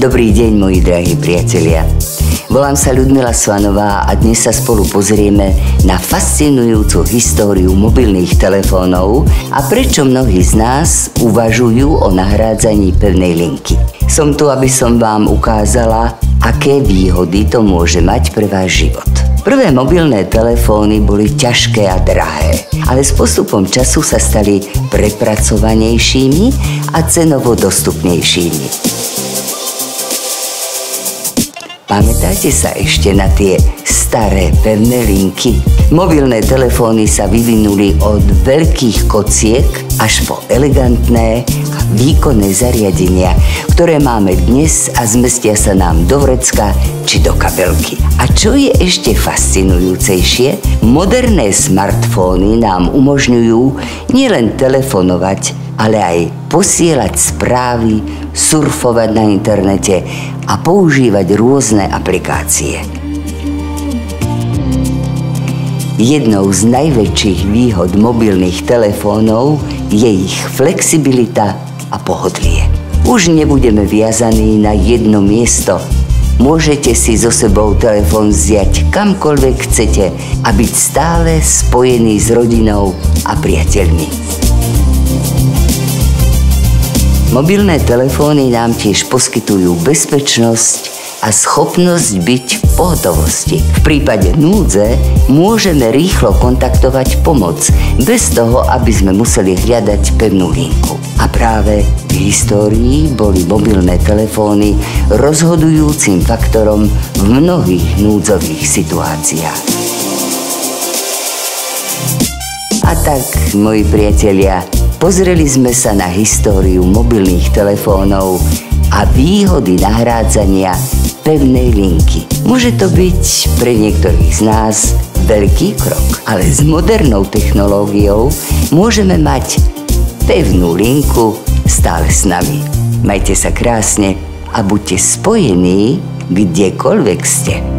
Dobrý deň, moji drahí priatelia. Volám sa Ľudmila Svanová a dnes sa spolu pozrieme na fascinujúcu históriu mobilných telefónov a prečo mnohí z nás uvažujú o nahrádzaní pevnej linky. Som tu, aby som vám ukázala, aké výhody to môže mať pre váš život. Prvé mobilné telefóny boli ťažké a drahé, ale s postupom času sa stali prepracovanejšími a cenovo dostupnejšími. Pamätáte sa ešte na tie staré pevné linky? Mobilné telefóny sa vyvinuli od veľkých kociek až po elegantné a výkonné zariadenia, ktoré máme dnes a zmestia sa nám do vrecka či do kabelky. A čo je ešte fascinujúcejšie, moderné smartfóny nám umožňujú nielen telefonovať, ale aj posielať správy, surfovať na internete a používať rôzne aplikácie. Jednou z najväčších výhod mobilných telefónov je ich flexibilita a pohodlie. Už nebudeme viazaní na jedno miesto. Môžete si so sebou telefón vziať kamkoľvek chcete a byť stále spojený s rodinou a priateľmi. Mobilné telefóny nám tiež poskytujú bezpečnosť a schopnosť byť v pohotovosti. V prípade núdze môžeme rýchlo kontaktovať pomoc, bez toho, aby sme museli hľadať pevnú linku. A práve v histórii boli mobilné telefóny rozhodujúcim faktorom v mnohých núdzových situáciách. A tak, moji priatelia, pozreli sme sa na históriu mobilných telefónov a výhody nahrádzania pevnej linky. Môže to byť pre niektorých z nás veľký krok, ale s modernou technológiou môžeme mať pevnú linku stále s nami. Majte sa krásne a buďte spojení kdekoľvek ste.